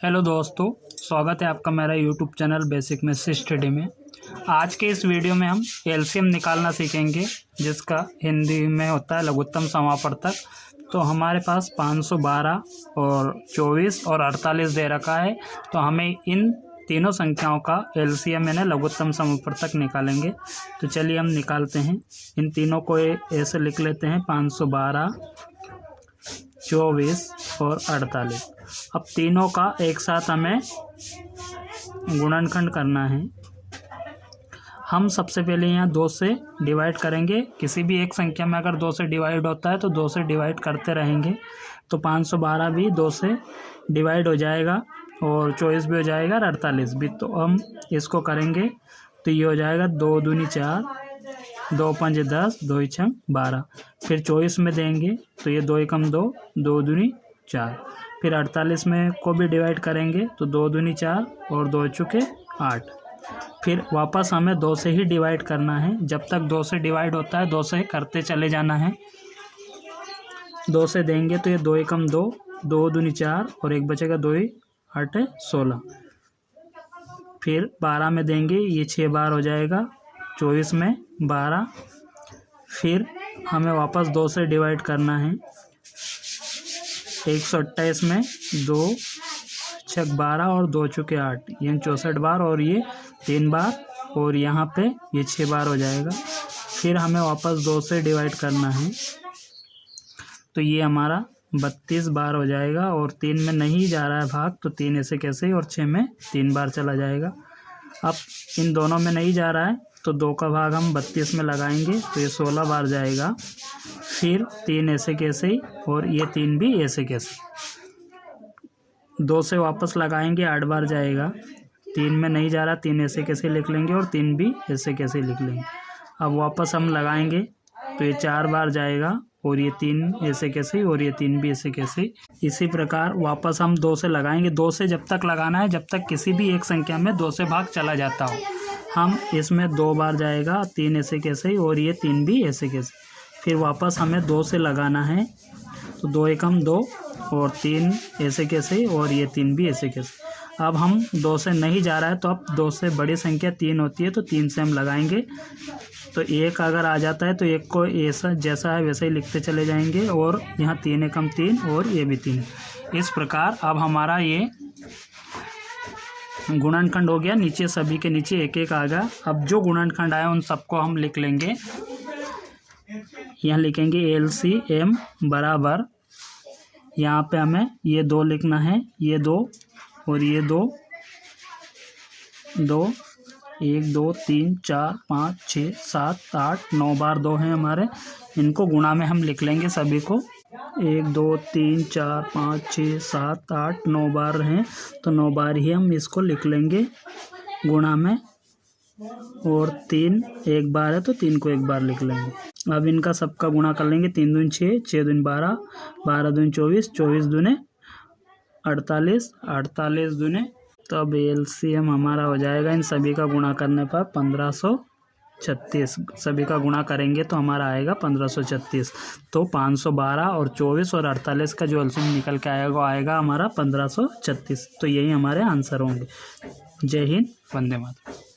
Hello दोस्तों, स्वागत है आपका मेरा YouTube channel basic maths study में। आज के इस वीडियो में हम एलसीएम निकालना सीखेंगे, जिसका हिंदी में होता है लघुत्तम समापवर्तक। तो हमारे पास 512 और 24 और 48 दे रखा है, तो हमें इन तीनों संख्याओं का एलसीएम यानी लघुत्तम समापवर्तक निकालेंगे। तो चलिए हम निकालते हैं। इन तीनों को ऐसे लिख लेते हैं, 512, 24 और 48। अब तीनों का एक साथ हमें गुणनखंड करना है। हम सबसे पहले यहाँ 2 से डिवाइड करेंगे। किसी भी एक संख्या में अगर 2 से डिवाइड होता है तो 2 से डिवाइड करते रहेंगे। तो 512 भी 2 से डिवाइड हो जाएगा और 24 भी हो जाएगा और 48 भी। तो हम इसको करेंगे तो ये हो जाएगा 2 दूनी 4, 2 पंज 10, 2 छंग 12। फिर 24 में देंगे तो ये 2 एकम 2, 2 दूनी 4। फिर 48 में को भी डिवाइड करेंगे तो 2 दूनी 4 और 2 चुके 8। फिर वापस हमें 2 से ही डिवाइड करना है। जब तक 2 से डिवाइड होता है 2 से करते चले जाना है। 2 से देंगे तो ये 2 एकम 2, 2 दूनी 4 और 1 बचेगा 2 8 16। फिर 12 में देंगे, ये 6 बार हो जाएगा। 24 में 12। फिर हमें वापस 2 से डिवाइड करना है। 128 में 2 छक 12 और 2 चुके 8, ये 64 बार और ये 3 बार और यहाँ पे ये 6 बार हो जाएगा। फिर हमें वापस 2 से डिवाइड करना है तो ये हमारा 32 बार हो जाएगा। और 3 में नहीं जा रहा है भाग, तो 3 ऐसे कैसे ही और 6 में 3 बार चला जाएगा। अब इन दोनों में नहीं जा रहा है तो 2 का भाग हम 32 में लगाएंगे तो ये 16 बार जाएगा। फिर 3 ऐसे कैसे ही और ये 3 भी ऐसे कैसे। 2 से वापस लगाएंगे 8 बार जाएगा। 3 में नहीं जा रहा, 3 ऐसे कैसे लिख लेंगे और 3 भी ऐसे कैसे लिख लेंगे। अब वापस हम लगाएंगे तो ये 4 बार जाएगा और ये 3 ऐसे कैसे और ये 3 भी ऐसे कैसे। इसी प्रकार वापस हम 2 से लगाएंगे। 2 से जब तक लगाना है जब तक किसी भी एक संख्या में 2 से भाग चला जाता हो। हम इसमें 2 बार जाएगा, 3 ऐसे कैसे और ये 3 भी ऐसे कैसे। फिर वापस हमें 2 से लगाना है तो 2 एकम 2 और 3 ऐसे कैसे और ये 3 भी ऐसे कैसे। अब हम 2 से नहीं जा रहा है तो अब 2 से बड़ी संख्या 3 होती है तो 3 से हम लगाएंगे। तो 1 अगर आ जाता है तो 1 को ऐसा जैसा है वैसे ही लिखते चले जाएंगे और यहाँ 3 एकम 3 और ये भी 3। इस प्रकार अब हमारा ये गुणनखंड हो गया। नीचे सभी के नीचे एक एक आ गया। अब जो गुणनखंड आया उन सबको हम लिख लेंगे। यहाँ लिखेंगे LCM बराबर, यहाँ पे हमें ये 2 लिखना है, ये 2 और ये 2, 1 2 3 4 5 6 7 8 9 बार 2 हैं हमारे। इनको गुणा में हम लिख लेंगे सभी को। 1 2 3 4 5 6 7 8 9 बार हैं तो 9 बार ही हम इसको लिख लेंगे गुणा में। और 3 एक बार है तो 3 को एक बार लिख लेंगे। अब इनका सबका गुणा कर लेंगे। 3 दूनी 6, 6 दूनी 12, 12 दूनी 24, 24 दूने 48, 48 दूने। तो अब एलसीएम हमारा हो जाएगा इन सभी का गुणा करने पर 1536। सभी का गुणा करेंगे तो हमारा आएगा 1536। तो 512 और 24 और 48 का जो एलसीएम निकल के आएगा वो आएगा हमारा 1536। तो यही हमारे आंसर होंगे। जय हिंद, वंदे मातरम।